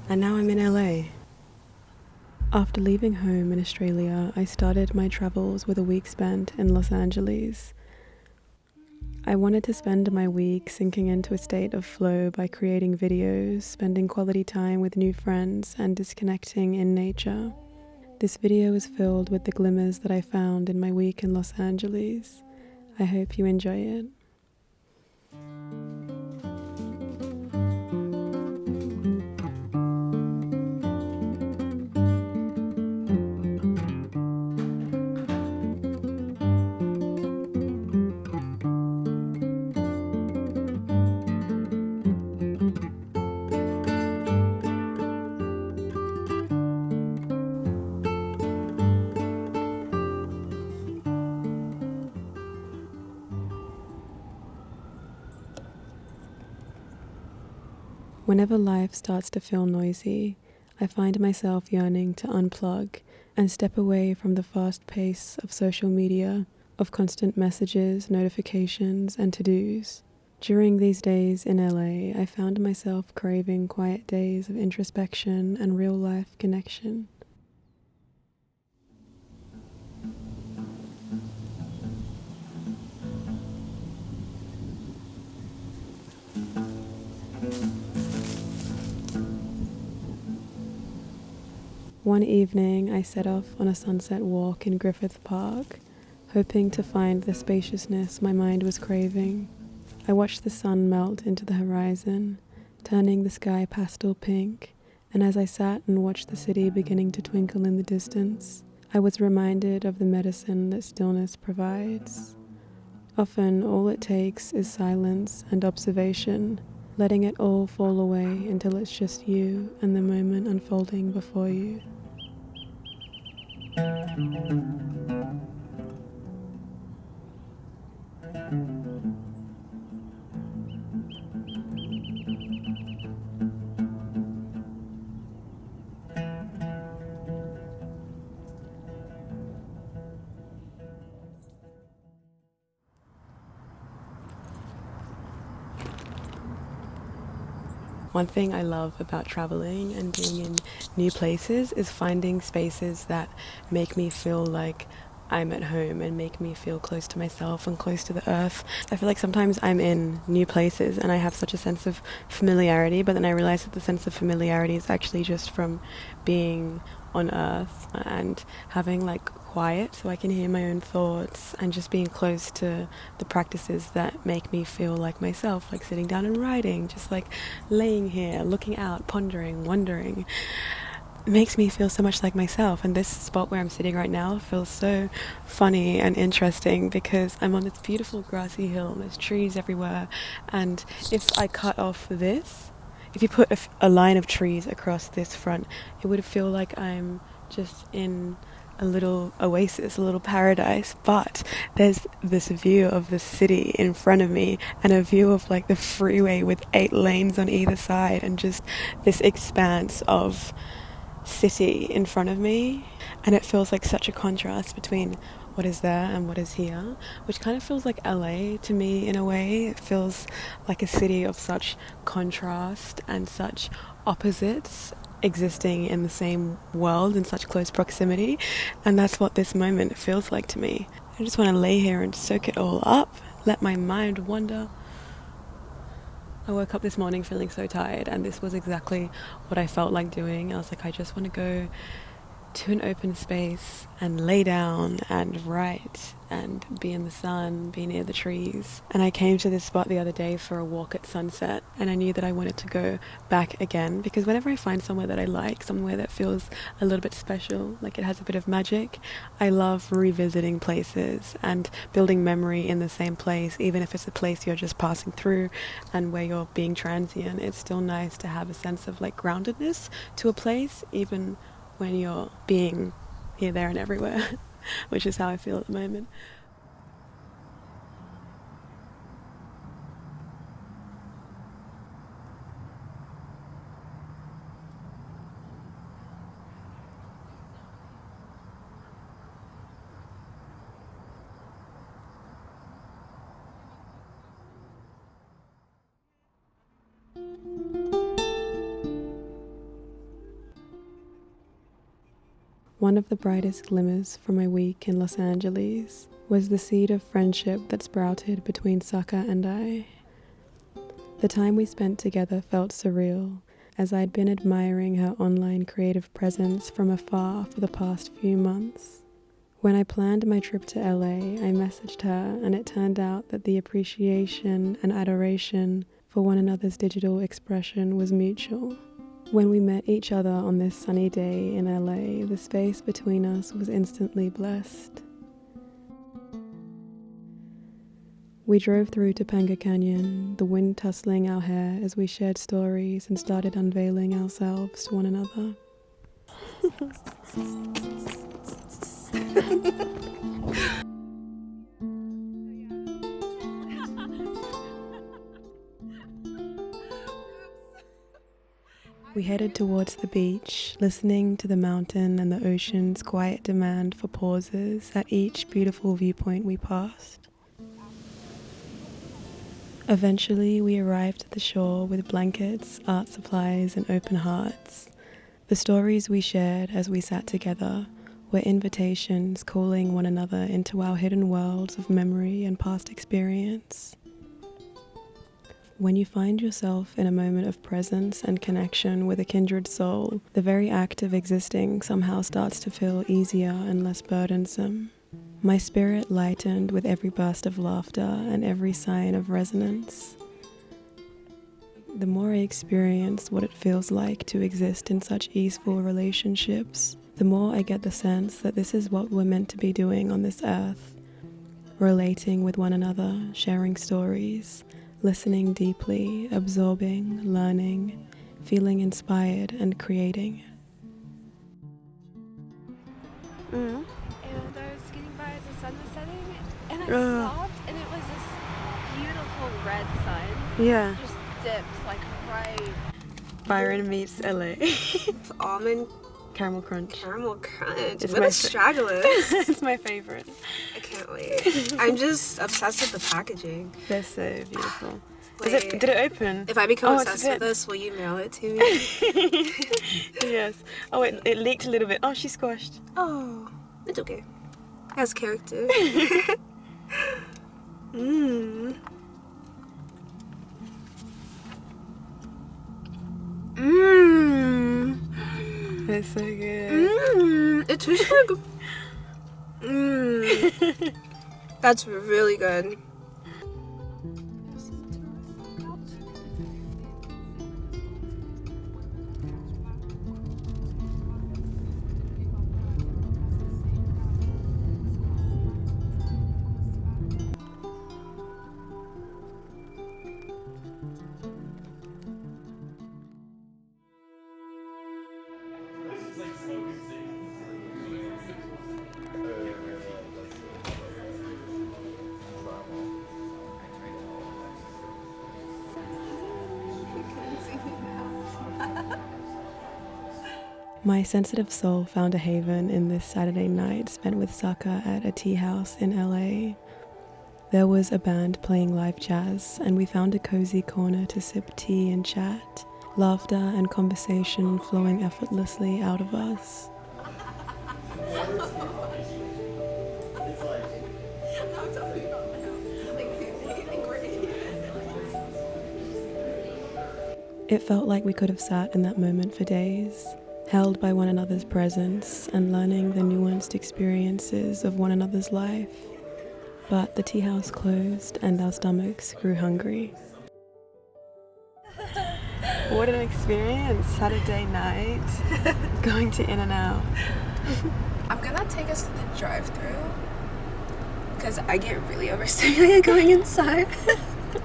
and now I'm in LA. After leaving home in Australia, I started my travels with a week spent in Los Angeles. I wanted to spend my week sinking into a state of flow by creating videos, spending quality time with new friends, and disconnecting in nature. This video is filled with the glimmers that I found in my week in Los Angeles. I hope you enjoy it. Whenever life starts to feel noisy, I find myself yearning to unplug and step away from the fast pace of social media, of constant messages, notifications, and to-dos. During these days in LA, I found myself craving quiet days of introspection and real-life connection. One evening, I set off on a sunset walk in Griffith Park, hoping to find the spaciousness my mind was craving. I watched the sun melt into the horizon, turning the sky pastel pink, and as I sat and watched the city beginning to twinkle in the distance, I was reminded of the medicine that stillness provides. Often, all it takes is silence and observation, letting it all fall away until it's just you and the moment unfolding before you. One thing I love about traveling and being in new places is finding spaces that make me feel like I'm at home and make me feel close to myself and close to the earth. I feel like sometimes I'm in new places and I have such a sense of familiarity, but then I realize that the sense of familiarity is actually just from being on earth and having like quiet so I can hear my own thoughts and just being close to the practices that make me feel like myself, like sitting down and writing, just like laying here, looking out, pondering, wondering. Makes me feel so much like myself, and this spot where I'm sitting right now feels so funny and interesting because I'm on this beautiful grassy hill and there's trees everywhere, and if I cut off this, if you put a line of trees across this front, it would feel like I'm just in a little oasis, a little paradise, but there's this view of the city in front of me and a view of like the freeway with 8 lanes on either side and just this expanse of city in front of me, and it feels like such a contrast between what is there and what is here, which kind of feels like LA to me in a way. It feels like a city of such contrast and such opposites existing in the same world in such close proximity, and that's what this moment feels like to me. I just want to lay here and soak it all up, let my mind wander. I woke up this morning feeling so tired, and this was exactly what I felt like doing. I was like, I just want to go to an open space and lay down and write and be in the sun, be near the trees. And I came to this spot the other day for a walk at sunset, and I knew that I wanted to go back again because whenever I find somewhere that I like, somewhere that feels a little bit special, like it has a bit of magic, I love revisiting places and building memory in the same place, even if it's a place you're just passing through and where you're being transient. It's still nice to have a sense of like groundedness to a place, even when you're being here, there and everywhere, which is how I feel at the moment. One of the brightest glimmers from my week in Los Angeles was the seed of friendship that sprouted between Saka and I. The time we spent together felt surreal, as I'd been admiring her online creative presence from afar for the past few months. When I planned my trip to LA, I messaged her, and it turned out that the appreciation and adoration for one another's digital expression was mutual. When we met each other on this sunny day in LA, the space between us was instantly blessed. We drove through Topanga Canyon, the wind tussling our hair as we shared stories and started unveiling ourselves to one another. We headed towards the beach, listening to the mountain and the ocean's quiet demand for pauses at each beautiful viewpoint we passed. Eventually, we arrived at the shore with blankets, art supplies, and open hearts. The stories we shared as we sat together were invitations calling one another into our hidden worlds of memory and past experience. When you find yourself in a moment of presence and connection with a kindred soul, the very act of existing somehow starts to feel easier and less burdensome. My spirit lightened with every burst of laughter and every sign of resonance. The more I experience what it feels like to exist in such easeful relationships, the more I get the sense that this is what we're meant to be doing on this earth. Relating with one another, sharing stories, listening deeply, absorbing, learning, feeling inspired, and creating. And I was getting by as the sun was setting, and I stopped, and it was this beautiful red sun. Yeah. Just dipped, like, right. Byron meets LA. Almond Caramel crunch. caramel crunch. It's With my a stragglers. It's my favorite. I can't wait. I'm just obsessed with the packaging. They're so beautiful. Wait, Did it open? if I become it's obsessed a with bit- this, will you mail it to me? Yes. Oh, it leaked a little bit. Oh, she squashed. Oh, it's okay. Has character. Mmm. Mmm. It's so good. Mmm. It tastes like. Mmm. That's really good. My sensitive soul found a haven in this Saturday night spent with Saka at a tea house in LA. There was a band playing live jazz, and we found a cozy corner to sip tea and chat, laughter and conversation flowing effortlessly out of us. It felt like we could have sat in that moment for days, held by one another's presence and learning the nuanced experiences of one another's life. But the tea house closed and our stomachs grew hungry. What an experience, Saturday night, going to In-N-Out. I'm gonna take us to the drive-thru because I get really overstimulated going inside.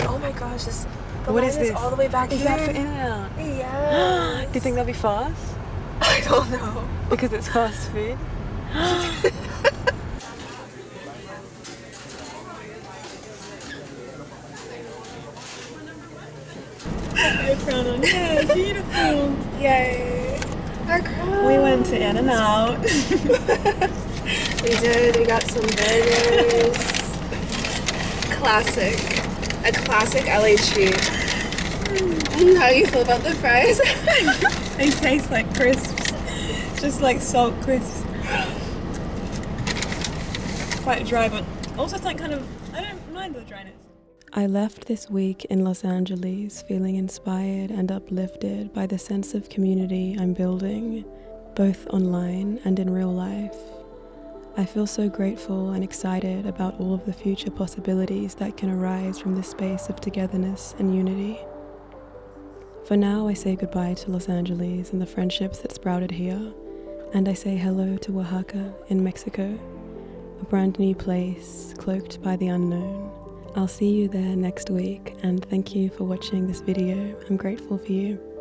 Oh my gosh, the What line is this? all the way back Is here. that for In-N-Out? Yeah. Do you think they'll be fast? I don't know. Because it's fast food? Our crown on. Yeah, beautiful. Yay. Our crown. We went to In-N-Out. We did. We got some burgers. Classic. A classic LA treat. How do you feel about the fries? They taste like crisps. Just like salt crisps. Quite dry, but also something kind of, I don't mind the dryness. I left this week in Los Angeles feeling inspired and uplifted by the sense of community I'm building, both online and in real life. I feel so grateful and excited about all of the future possibilities that can arise from this space of togetherness and unity. For now, I say goodbye to Los Angeles and the friendships that sprouted here, and I say hello to Oaxaca in Mexico, a brand new place cloaked by the unknown. I'll see you there next week, and thank you for watching this video. I'm grateful for you.